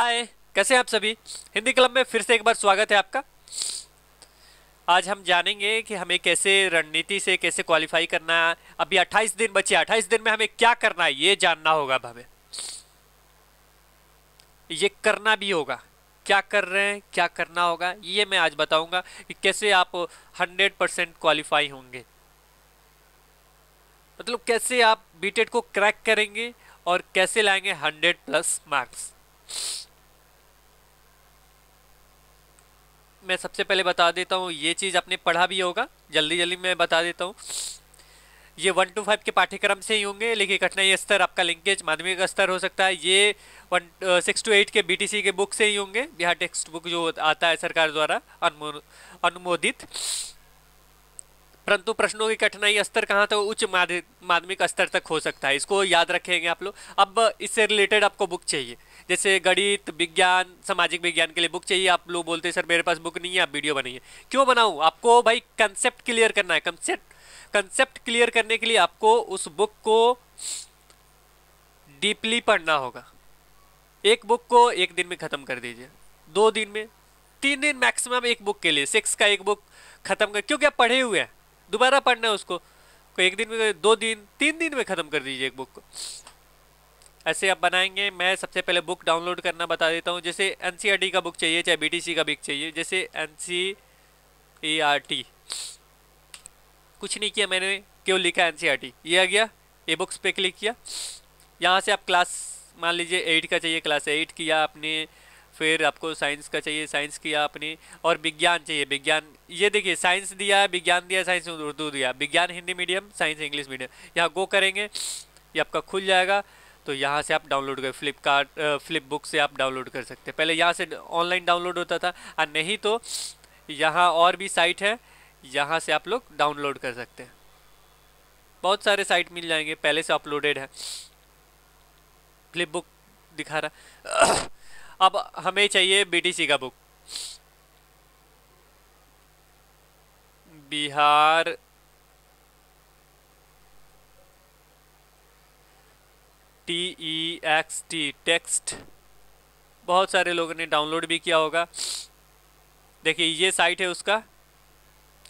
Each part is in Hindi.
हाय, कैसे हैं आप सभी। हिंदी क्लब में फिर से एक बार स्वागत है आपका। आज हम जानेंगे कि हमें कैसे रणनीति से कैसे क्वालिफाई करना है। अभी 28 दिन बचे, 28 दिन में हमें क्या करना है ये जानना होगा। अब हमें ये करना भी होगा, क्या कर रहे हैं, क्या करना होगा, ये मैं आज बताऊंगा कि कैसे आप 100% क्वालिफाई होंगे। मतलब कैसे आप बीटेट को क्रैक करेंगे और कैसे लाएंगे 100+ मार्क्स। मैं सबसे पहले बता देता हूँ, ये चीज़ आपने पढ़ा भी होगा, जल्दी जल्दी मैं बता देता हूँ। ये 1 to 5 के पाठ्यक्रम से ही होंगे, लेकिन कठिनाई स्तर आपका लिंकेज माध्यमिक स्तर हो सकता है। ये 6 to 8 के बीटीसी के बुक से ही होंगे, बिहार टेक्स्ट बुक जो आता है सरकार द्वारा अनुमोदित। परंतु प्रश्नों की कठिनाई स्तर कहाँ तक, उच्च माध्यमिक स्तर तक हो सकता है, इसको याद रखेंगे आप लोग। अब इससे रिलेटेड आपको बुक चाहिए, जैसे गणित, विज्ञान, सामाजिक विज्ञान के लिए बुक चाहिए। आप लोग बोलते हैं सर मेरे पास बुक नहीं है, आप वीडियो बनाइए। क्यों बनाऊं? आपको भाई कंसेप्ट क्लियर करना है। कंसेप्ट क्लियर करने के लिए आपको उस बुक को डीपली पढ़ना होगा। एक बुक को एक दिन में खत्म कर दीजिए, 2 दिन में, 3 दिन मैक्सिमम एक बुक के लिए। 6 का एक बुक खत्म कर, क्योंकि आप पढ़े हुए हैं, दोबारा पढ़ना है उसको। एक दिन में, 2 दिन, 3 दिन में खत्म कर दीजिए एक बुक को। ऐसे आप बनाएंगे। मैं सबसे पहले बुक डाउनलोड करना बता देता हूँ। जैसे एनसीईआरटी का बुक चाहिए, चाहे बीटीसी का बुक चाहिए। जैसे एनसीईआरटी, कुछ नहीं किया मैंने, क्यों लिखा एनसीईआरटी, ये आ गया। ए बुक्स पे क्लिक किया। यहाँ से आप क्लास, मान लीजिए 8 का चाहिए, क्लास 8 किया आपने। फिर आपको साइंस का चाहिए, साइंस किया आपने। और विज्ञान चाहिए, विज्ञान। ये देखिए, साइंस दिया है, विज्ञान दिया, साइंस उर्दू दिया, विज्ञान Hindi medium, science English medium. यहाँ गो करेंगे, ये आपका खुल जाएगा। तो यहाँ से आप डाउनलोड कर, फ्लिप बुक से आप डाउनलोड कर सकते हैं। पहले यहाँ से ऑनलाइन डाउनलोड होता था, और नहीं तो यहाँ और भी साइट है, यहाँ से आप लोग डाउनलोड कर सकते हैं। बहुत सारे साइट मिल जाएंगे, पहले से अपलोडेड है। फ्लिप बुक दिखा रहा। अब हमें चाहिए बीटीसी का बुक, बिहार TEXT, टेक्स्ट। बहुत सारे लोगों ने डाउनलोड भी किया होगा। देखिए ये साइट है उसका,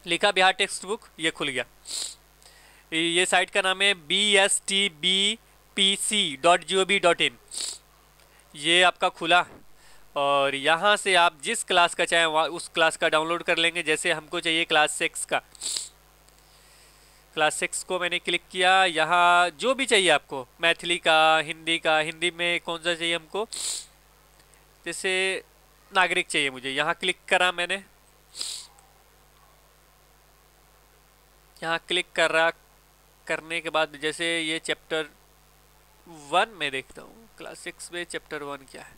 लिखा बिहार टेक्स्ट बुक, ये खुल गया। ये साइट का नाम है bstbpc.gov.in। ये आपका खुला, और यहाँ से आप जिस क्लास का चाहें वहाँ उस क्लास का डाउनलोड कर लेंगे। जैसे हमको चाहिए क्लास 6 का, क्लास 6 को मैंने क्लिक किया। यहाँ जो भी चाहिए आपको, मैथिली का, हिंदी का, हिंदी में कौन सा चाहिए हमको, जैसे नागरिक चाहिए मुझे, यहाँ क्लिक करा मैंने। यहाँ क्लिक करने के बाद जैसे ये चैप्टर 1 में देखता हूँ, क्लास 6 में चैप्टर 1 क्या है।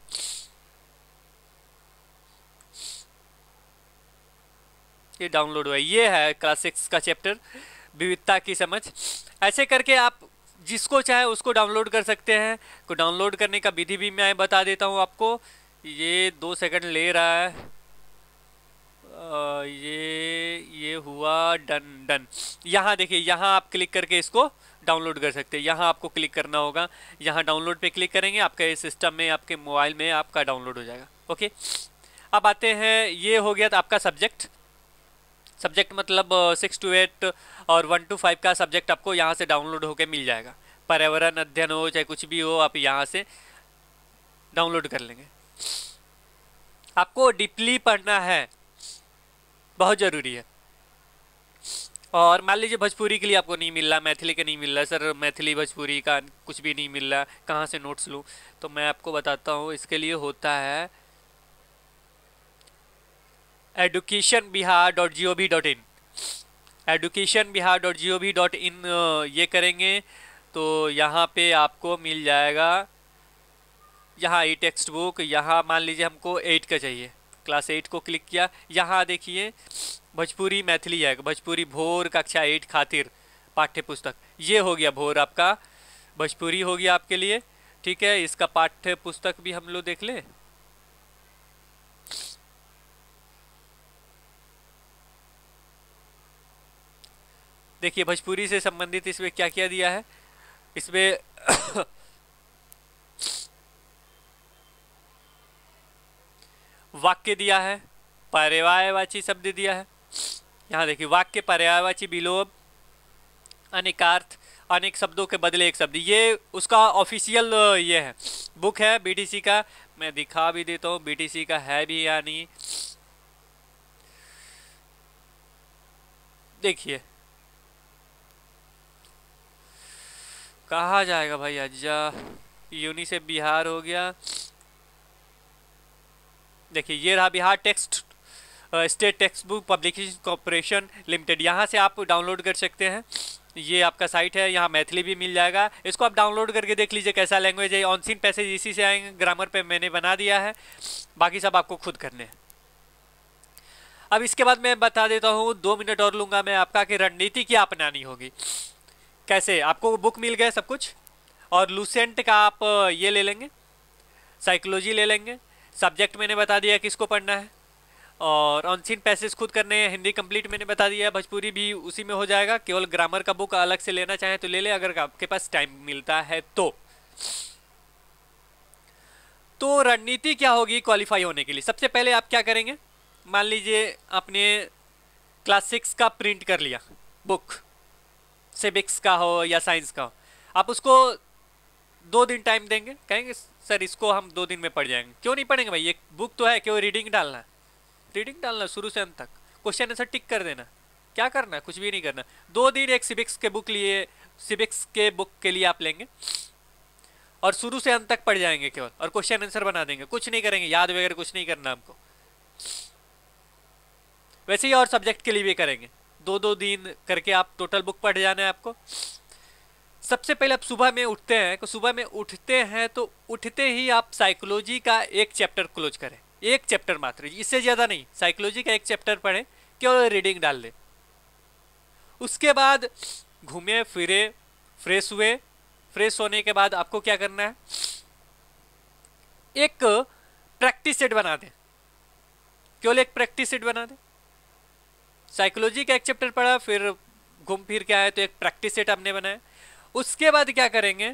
ये डाउनलोड हुआ, ये है क्लास 6 का चैप्टर, विविधता की समझ। ऐसे करके आप जिसको चाहे उसको डाउनलोड कर सकते हैं। को डाउनलोड करने का विधि भी मैं बता देता हूँ आपको। ये 2 सेकंड ले रहा है। ये हुआ डन। यहाँ देखिए, यहाँ आप क्लिक करके इसको डाउनलोड कर सकते हैं। यहाँ आपको क्लिक करना होगा, यहाँ डाउनलोड पे क्लिक करेंगे, आपके सिस्टम में, आपके मोबाइल में आपका डाउनलोड हो जाएगा। ओके, अब आते हैं, ये हो गया था आपका सब्जेक्ट मतलब 6 to 8 और 1 to 5 का सब्जेक्ट आपको यहाँ से डाउनलोड होके मिल जाएगा। पर्यावरण अध्ययन हो चाहे कुछ भी हो, आप यहाँ से डाउनलोड कर लेंगे। आपको डीपली पढ़ना है, बहुत ज़रूरी है। और मान लीजिए भोजपुरी के लिए आपको नहीं मिल रहा, मैथिली का नहीं मिल रहा, सर मैथिली भोजपुरी का कुछ भी नहीं मिल रहा, कहाँ से नोट्स लूँ, तो मैं आपको बताता हूँ। इसके लिए होता है educationbihar.gov.in। educationbihar.gov.in ये करेंगे तो यहाँ पे आपको मिल जाएगा। यहाँ ई टेक्स्ट बुक, यहाँ मान लीजिए हमको 8 का चाहिए, क्लास 8 को क्लिक किया। यहाँ देखिए भोजपुरी मैथिली है, भोजपुरी भोर कक्षा 8 खातिर पाठ्य पुस्तक, ये हो गया भोर, आपका भोजपुरी हो गया आपके लिए। ठीक है, इसका पाठ्य पुस्तक भी हम लोग देख ले। देखिए भोजपुरी से संबंधित इसमें क्या क्या दिया है। इसमें वाक्य दिया है, पर्यायवाची शब्द दिया है। यहाँ देखिए वाक्य पर्यायवाची विलोप, अनेकार्थ, अनेक शब्दों के बदले एक शब्द, ये उसका ऑफिशियल ये है, बुक है बीटीसी का। मैं दिखा भी देता हूँ बीटीसी का है भी या नहीं। देखिए कहा जाएगा भाई, अज्जा यूनिसेफ बिहार हो गया। देखिए ये रहा Bihar text state text book publication corporation limited, यहाँ से आप डाउनलोड कर सकते हैं। ये आपका साइट है, यहाँ मैथिली भी मिल जाएगा। इसको आप डाउनलोड करके देख लीजिए कैसा लैंग्वेज है। ऑन सीन पैसेज इसी से आएंगे, ग्रामर पे मैंने बना दिया है, बाकी सब आपको खुद करने हैं। अब इसके बाद मैं बता देता हूँ, 2 मिनट और लूंगा मैं आपका, कि रणनीति क्या अपनानी होगी। कैसे, आपको बुक मिल गया सब कुछ, और लूसेंट का आप ये ले लेंगे, साइकोलॉजी ले लेंगे, सब्जेक्ट मैंने बता दिया किसको पढ़ना है, और ऑन सीन पैसेज खुद करने हैं। हिंदी कंप्लीट मैंने बता दिया, भोजपुरी भी उसी में हो जाएगा। केवल ग्रामर का बुक अलग से लेना चाहें तो ले ले, अगर आपके पास टाइम मिलता है तो रणनीति क्या होगी क्वालिफाई होने के लिए। सबसे पहले आप क्या करेंगे, मान लीजिए आपने क्लास 6 का प्रिंट कर लिया बुक, सिविक्स का हो या साइंस का हो, आप उसको 2 दिन टाइम देंगे, कहेंगे सर इसको हम 2 दिन में पढ़ जाएंगे। क्यों नहीं पढ़ेंगे भाई, ये बुक तो है, केवल रीडिंग डालना है, रीडिंग डालना शुरू से अंत तक, क्वेश्चन आंसर टिक कर देना, क्या करना है, कुछ भी नहीं करना। 2 दिन एक सिविक्स के बुक लिए, सिविक्स के बुक के लिए आप लेंगे और शुरू से अंत तक पढ़ जाएंगे केवल, और क्वेश्चन आंसर बना देंगे, कुछ नहीं करेंगे, याद वगैरह कुछ नहीं करना हमको। वैसे ही और सब्जेक्ट के लिए भी करेंगे, 2-2 दिन करके आप टोटल बुक पढ़ जाना है आपको। सबसे पहले आप सुबह में उठते हैं, तो सुबह में उठते हैं तो उठते ही आप साइकोलॉजी का एक चैप्टर क्लोज करें, एक चैप्टर मात्र, इससे ज्यादा नहीं, साइकोलॉजी का एक चैप्टर पढ़ें, केवल रीडिंग डाल दें। उसके बाद घूमे फिरे, फ्रेश हुए, फ्रेश होने के बाद आपको क्या करना है, एक प्रैक्टिस सेट बना दें, केवल एक प्रैक्टिस सेट बना दें। साइकोलॉजी का एक चैप्टर पढ़ा, फिर घूम फिर के आए तो एक प्रैक्टिस सेट आपने बनाया। उसके बाद क्या करेंगे,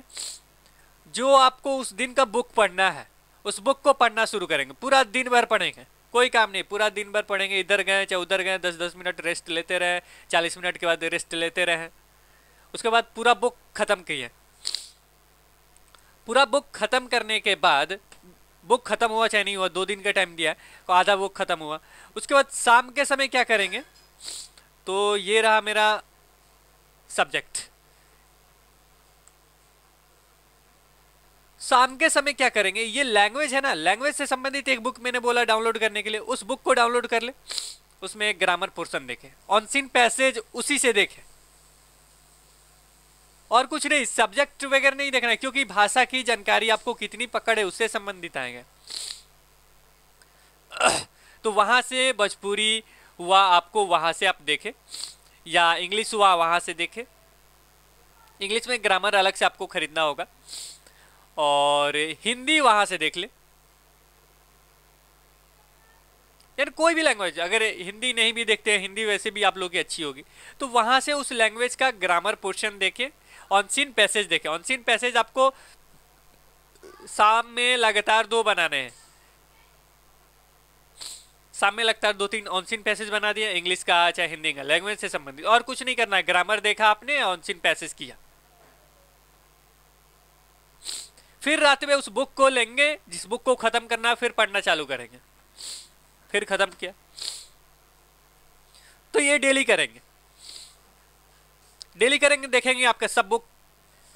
जो आपको उस दिन का बुक पढ़ना है उस बुक को पढ़ना शुरू करेंगे, पूरा दिन भर पढ़ेंगे, कोई काम नहीं, पूरा दिन भर पढ़ेंगे, इधर गए चाहे उधर गए, 10-10 मिनट रेस्ट लेते रहे, 40 मिनट के बाद रेस्ट लेते रहे। उसके बाद पूरा बुक खत्म किए। पूरा बुक खत्म करने के बाद, बुक खत्म हुआ चाहे नहीं हुआ, 2 दिन का टाइम दिया तो आधा बुक खत्म हुआ। उसके बाद शाम के समय क्या करेंगे, तो ये रहा मेरा सब्जेक्ट। शाम के समय क्या करेंगे, ये लैंग्वेज है ना, लैंग्वेज से संबंधित एक बुक मैंने बोला डाउनलोड करने के लिए, उस बुक को डाउनलोड कर ले, उसमें एक ग्रामर पोर्शन देखे, ऑन सीन पैसेज उसी से देखे, और कुछ नहीं, सब्जेक्ट वगैरह नहीं देखना है, क्योंकि भाषा की जानकारी आपको कितनी पकड़ है उससे संबंधित आएंगे। तो वहां से भोजपुरी हुआ आपको, वहां से आप देखे, या इंग्लिश हुआ वहां से देखे। इंग्लिश में ग्रामर अलग से आपको खरीदना होगा, और हिंदी वहां से देख ले, यार कोई भी लैंग्वेज, अगर हिंदी नहीं भी देखते हैं, हिंदी वैसे भी आप लोगों की अच्छी होगी, तो वहां से उस लैंग्वेज का ग्रामर पोर्शन देखे, ऑन सीन पैसेज देखे। ऑन सीन पैसेज आपको शाम में लगातार 2 बनाने हैं, शाम में लगातार 2-3 ऑन सीन पैसेज बना दिए, इंग्लिश का चाहे हिंदी का, लैंग्वेज से संबंधित, और कुछ नहीं करना है, ग्रामर देखा आपने, ऑन सीन पैसेज किया। फिर रात में उस बुक को लेंगे, जिस बुक को खत्म करना है, फिर पढ़ना चालू करेंगे, फिर खत्म किया। तो ये डेली करेंगे, डेली करेंगे, देखेंगे आपका सब बुक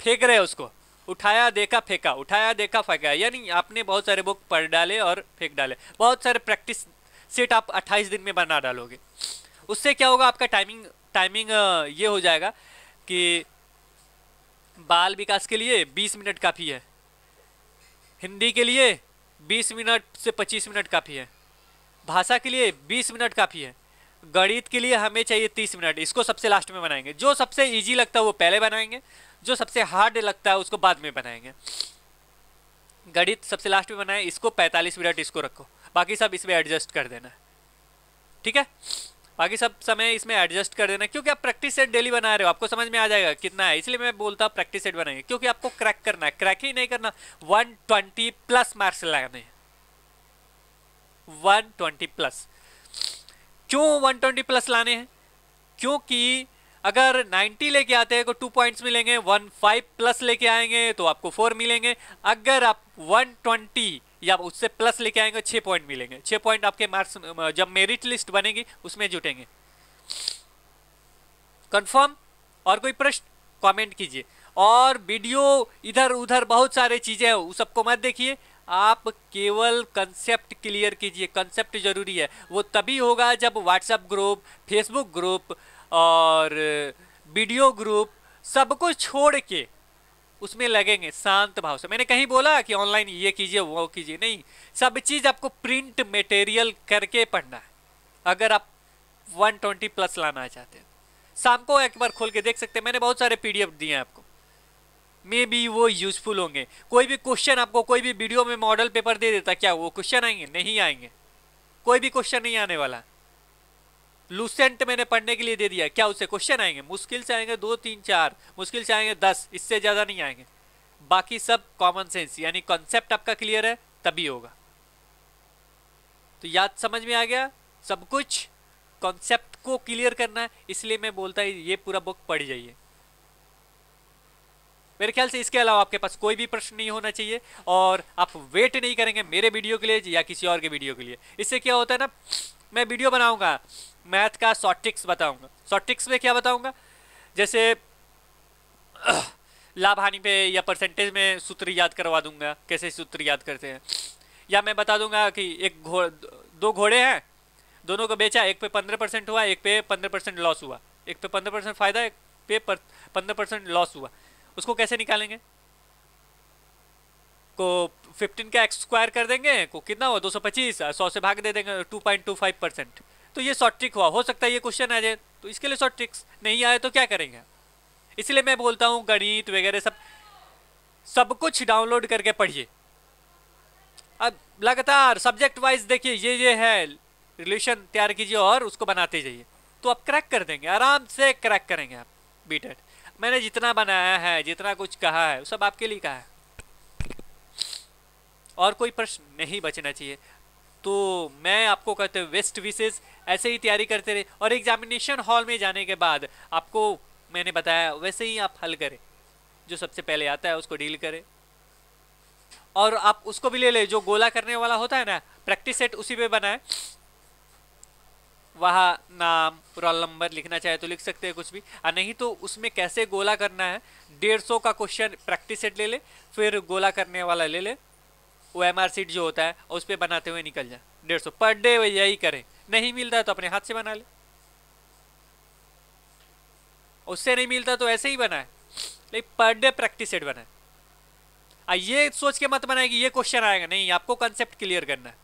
फेंक रहे हैं, उसको उठाया देखा फेंका, उठाया देखा फेंका, यानी आपने बहुत सारे बुक पढ़ डाले और फेंक डाले। बहुत सारे प्रैक्टिस सेट आप 28 दिन में बना डालोगे। उससे क्या होगा, आपका टाइमिंग ये हो जाएगा कि बाल विकास के लिए 20 मिनट काफ़ी है, हिंदी के लिए 20 मिनट से 25 मिनट काफ़ी है, भाषा के लिए 20 मिनट काफ़ी है, गणित के लिए हमें चाहिए 30 मिनट। इसको सबसे लास्ट में बनाएंगे, जो सबसे इजी लगता है वो पहले बनाएंगे, जो सबसे हार्ड लगता है उसको बाद में बनाएंगे। गणित सबसे लास्ट में बनाए, इसको 45 मिनट इसको रखो, बाकी सब इसमें एडजस्ट कर देना है, ठीक है, बाकी सब समय इसमें एडजस्ट कर देना, क्योंकि आप प्रैक्टिस सेट डेली बना रहे हो, आपको समझ में आ जाएगा कितना है। इसलिए मैं बोलता हूँ प्रैक्टिस सेट बनाएंगे, क्योंकि आपको क्रैक करना है, क्रैक ही नहीं करना, 120 प्लस मार्क्स लगाने हैं। 120+। क्यों 120+ लाने हैं? क्योंकि अगर 90 लेके आते हैं तो 2 पॉइंट्स मिलेंगे, 15+ लेके आएंगे तो आपको 4 मिलेंगे। अगर आप 120 या उससे प्लस लेके आएंगे 6 पॉइंट मिलेंगे। 6 पॉइंट आपके मार्क्स जब मेरिट लिस्ट बनेगी उसमें जुटेंगे। कंफर्म? और कोई प्रश्न कमेंट कीजिए। और वीडियो इधर उधर बहुत सारे चीजें हैं, उस सबको मत देखिए, आप केवल कंसेप्ट क्लियर कीजिए। कंसेप्ट जरूरी है, वो तभी होगा जब व्हाट्सएप ग्रुप, फेसबुक ग्रुप और वीडियो ग्रुप सब कुछ छोड़ के उसमें लगेंगे शांत भाव से। मैंने कहीं बोला कि ऑनलाइन ये कीजिए वो कीजिए, नहीं, सब चीज आपको प्रिंट मटेरियल करके पढ़ना है। अगर आप 120+ लाना चाहते हैं, शाम को एक बार खोल के देख सकते हैं, मैंने बहुत सारे PDF दिए हैं आपको, मे बी वो यूजफुल होंगे। कोई भी क्वेश्चन आपको कोई भी वीडियो में मॉडल पेपर दे देता, क्या वो क्वेश्चन आएंगे? नहीं आएंगे, कोई भी क्वेश्चन नहीं आने वाला। लूसेंट मैंने पढ़ने के लिए दे दिया, क्या उससे क्वेश्चन आएंगे? मुश्किल से आएंगे 2 3 4, मुश्किल से आएंगे 10, इससे ज्यादा नहीं आएंगे। बाकी सब कॉमन सेंस, यानी कॉन्सेप्ट आपका क्लियर है तभी होगा। तो याद समझ में आ गया? सब कुछ कॉन्सेप्ट को क्लियर करना है, इसलिए मैं बोलता हूं ये पूरा बुक पढ़ जाइए। मेरे ख्याल से इसके अलावा आपके पास कोई भी प्रश्न नहीं होना चाहिए, और आप वेट नहीं करेंगे मेरे वीडियो के लिए या किसी और के वीडियो के लिए। इससे क्या होता है ना, मैं वीडियो बनाऊंगा मैथ का शॉर्ट ट्रिक्स बताऊंगा। शॉर्ट ट्रिक्स में क्या बताऊंगा? जैसे लाभ हानि पे या परसेंटेज में सूत्र याद करवा दूंगा, कैसे सूत्र याद करते हैं। या मैं बता दूंगा कि दो घोड़े हैं, दोनों को बेचा, एक पे 15% हुआ, एक पे 15% लॉस हुआ। एक पे 15% फायदा, एक पे 15% लॉस हुआ। उसको कैसे निकालेंगे? को 15 का x स्क्वायर कर देंगे, को कितना हुआ 225, 100 से भाग दे देंगे 2.25%। तो ये शॉर्ट ट्रिक हुआ। हो सकता है ये क्वेश्चन आ जाए, तो इसके लिए शॉर्ट ट्रिक्स नहीं आए तो क्या करेंगे? इसलिए मैं बोलता हूँ गणित वगैरह सब कुछ डाउनलोड करके पढ़िए। अब लगातार सब्जेक्ट वाइज देखिए, ये है रिलेशन तैयार कीजिए और उसको बनाते जाइए, तो आप क्रैक कर देंगे, आराम से क्रैक करेंगे आप बीटेट। मैंने जितना बनाया है, जितना कुछ कहा है, सब आपके लिए कहा है, और कोई प्रश्न नहीं बचना चाहिए। तो मैं आपको कहते हुए बेस्ट विशेष, ऐसे ही तैयारी करते रहे, और एग्जामिनेशन हॉल में जाने के बाद आपको मैंने बताया वैसे ही आप हल करें। जो सबसे पहले आता है उसको डील करें, और आप उसको भी ले ले जो गोला करने वाला होता है ना, प्रैक्टिस सेट उसी पे बनाए। वहाँ नाम, रोल नंबर लिखना चाहे तो लिख सकते हैं कुछ भी, और नहीं तो उसमें कैसे गोला करना है 150 का क्वेश्चन प्रैक्टिस सेट ले ले, फिर गोला करने वाला ले ले, वो MR सीट जो होता है उस पर बनाते हुए निकल जाए। 150 पर डे यही करें, नहीं मिलता है तो अपने हाथ से बना ले, उससे नहीं मिलता तो ऐसे ही बनाए, लेकिन पर डे प्रैक्टिस सेट बनाए। ये सोच के मत बनाए कि ये क्वेश्चन आएगा, नहीं, आपको कॉन्सेप्ट क्लियर करना है।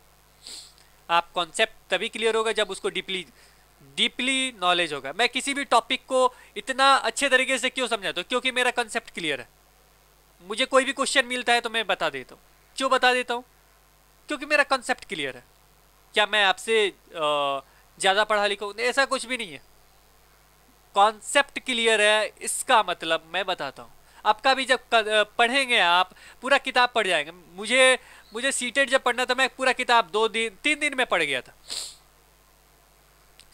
आप कॉन्सेप्ट तभी क्लियर होगा जब उसको डीपली नॉलेज होगा। मैं किसी भी टॉपिक को इतना अच्छे तरीके से क्यों समझाता हूँ? क्योंकि मेरा कॉन्सेप्ट क्लियर है। मुझे कोई भी क्वेश्चन मिलता है तो मैं बता देता हूँ। क्यों बता देता हूँ? क्योंकि मेरा कॉन्सेप्ट क्लियर है। क्या मैं आपसे ज्यादा पढ़ा लिखा हूँ? ऐसा कुछ भी नहीं है। कॉन्सेप्ट क्लियर है, इसका मतलब मैं बताता हूँ। आपका भी जब पढ़ेंगे आप पूरा किताब पढ़ जाएंगे। मुझे सीटेट जब पढ़ना था, मैं पूरा किताब 3 दिन में पढ़ गया था,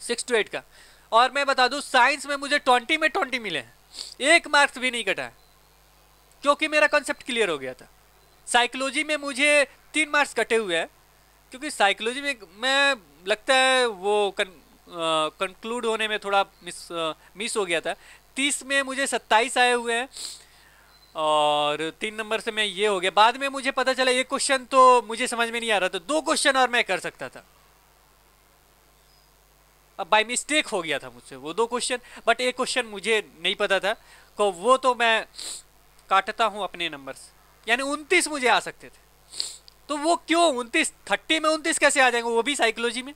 6 to 8 का। और मैं बता दूं, साइंस में मुझे 20 में 20 मिले हैं, 1 मार्क्स भी नहीं कटा है, क्योंकि मेरा कॉन्सेप्ट क्लियर हो गया था। साइकोलॉजी में मुझे 3 मार्क्स कटे हुए हैं, क्योंकि साइकोलॉजी में मैं लगता है वो कंक्लूड होने में थोड़ा मिस हो गया था। 30 में मुझे 27 आए हुए हैं, और 3 नंबर से मैं ये हो गया। बाद में मुझे पता चला एक क्वेश्चन तो मुझे समझ में नहीं आ रहा था, 2 क्वेश्चन और मैं कर सकता था। अब बाय मिस्टेक हो गया था मुझसे वो 2 क्वेश्चन, बट एक क्वेश्चन मुझे नहीं पता था, तो वो तो मैं काटता हूं अपने नंबर से, यानी 29 मुझे आ सकते थे। तो वो क्यों 29, 30 में 29 कैसे आ जाएंगे, वो भी साइकोलॉजी में?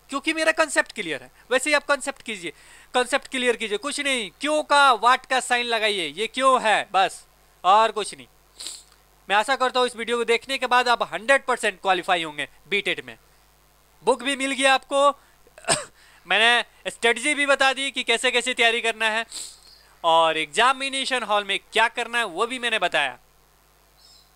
क्योंकि मेरा कंसेप्ट क्लियर है। वैसे ही आप कंसेप्ट कीजिए, कंसेप्ट क्लियर कीजिए, कुछ नहीं, क्यों का वाट का साइन लगाइए, ये क्यों है बस, और कुछ नहीं। मैं आशा करता हूं इस वीडियो को देखने के बाद आप 100% क्वालिफाई होंगे बीटेट में। बुक भी मिल गया आपको मैंने स्ट्रेटजी भी बता दी कि कैसे कैसे तैयारी करना है, और एग्जामिनेशन हॉल में क्या करना है वो भी मैंने बताया।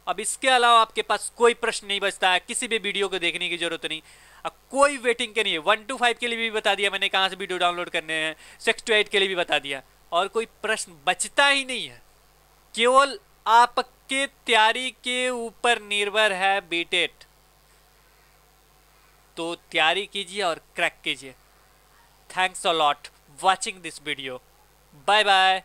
अब इसके अलावा आपके पास कोई प्रश्न नहीं बचता है, किसी भी वीडियो को देखने की जरूरत नहीं। अब कोई वेटिंग के नहीं है। 1 to 5 के लिए भी बता दिया मैंने कहाँ से वीडियो डाउनलोड करने हैं, 6 to 8 के लिए भी बता दिया, और कोई प्रश्न बचता ही नहीं है। केवल आपके तैयारी के ऊपर निर्भर है बीटेट। तो तैयारी कीजिए और क्रैक कीजिए। Thanks a lot watching this video. Bye bye.